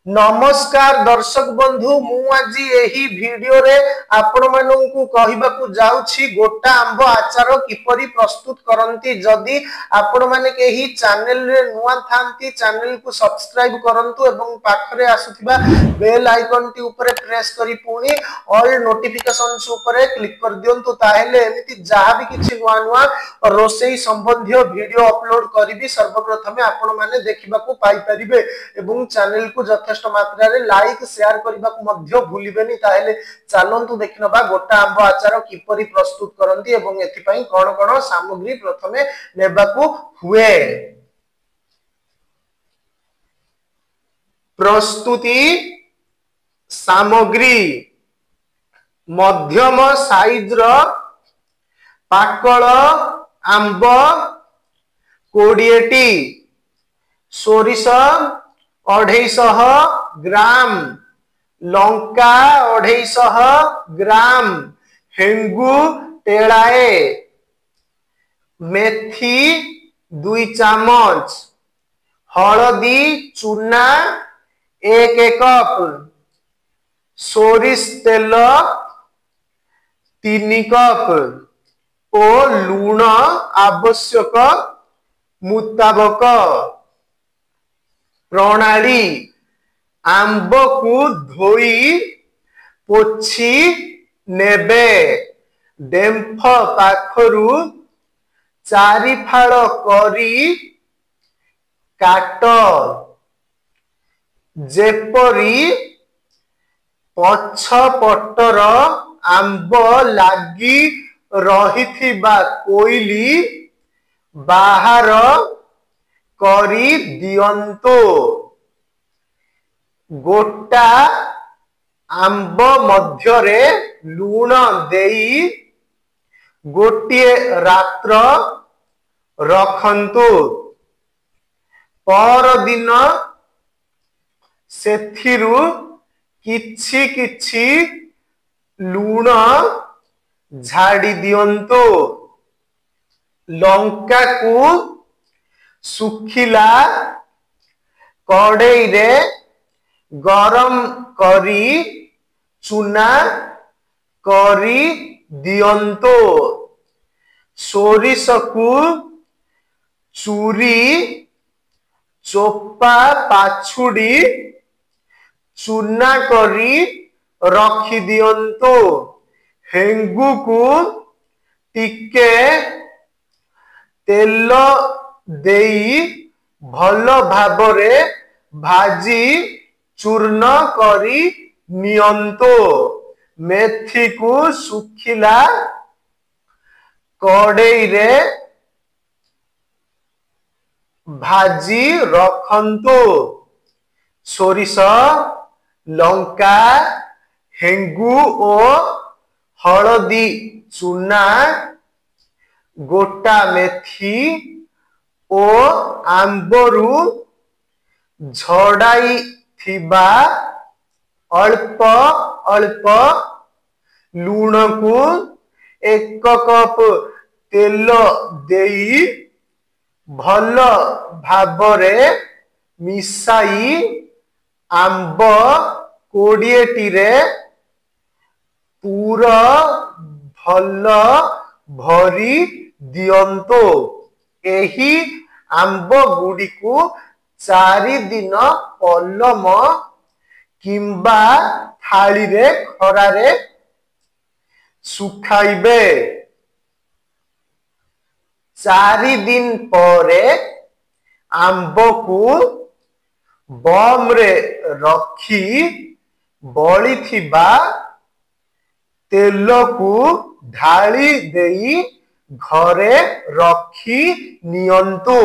नमस्कार दर्शक बंधु मु आज यही वीडियो रे आपण मानू कहबाकू जाउछि गोटा आंब आचार किपरि प्रस्तुत करंती। जदि आपण माने केही चैनल रे नुआ थांती चैनल को सब्सक्राइब करंतु एवं पाखरे आसुथिबा बेल आइकन टी ऊपर प्रेस करी पुनी ऑल नोटिफिकेशंस ऊपर क्लिक कर दियंतु। ताहेले एमिति जहा भी किछि नुआ नुआ रोसेई संबंधी वीडियो अपलोड करिबी सर्वप्रथमे आपण माने देखिबाकू पाई परिबे एवं चैनल को जथेष्ट मात्रा रे लाइक शेयर करबा को मध्य भूलिबेनी। ताहेले चलंतु देखिनबा गोटा आंब आचार किपरि प्रस्तुत करंती एवं एथि पई कोन कोन सामग्री प्रथमे नेबाकू हुए। प्रस्तुति सामग्री मध्यम साइज रो पाकळ आंब 20 टी, सोरिष 250 ग्राम, लंका 250 ग्राम, हेंगु टेड़ाए, मेथी 2 चामच, हलदी चूना 1 कप, सोरिष तेल 3 कप और लूण आवश्यक मुताबक। प्रणाली आंब को धोई पोछि नेबे, डेम्फ पाखरु 4 फाड़ करी काट, जेपरी पछ पटर आंब लागी रहिथिबा कोइली बाहर करी दियंतो। गोटा आंब मध्य रे लूण देई गोटिए रात्र रखंतु। पर दिन सेथिरु किछि किछि लूण झाड़ी दियंतो। लंका को सुखिला कड़ाई रे गरम करी चूना करी दियंतो। सोरिष को चूरी चोपा पाछुड़ी चूना करी रखी दियंतो। हेंगु को टिके तेल देई भल भाबरे भाजी चूर्ण करी नियंतो। मेथी को सुखिला कड़ाई रे भाजी रखंतो। सोरिष लंका हेंगु और हलदी चूना गोटा मेथी ओ आंबरू झड़ाई थिबा अल्प अल्प लूण को 1 कप तेल देई भल भाबरे मिसाई आंब 20 टी रे पूरा भल भरी दियंतो। एही आंब गुडी को 4 दिन पलम किंबा थाली रे खरा रे सुखाइबे। 4 दिन परे आंब को बम रे रखी बली थिबा तेल को ढाली देई घरे रखी नियंतु।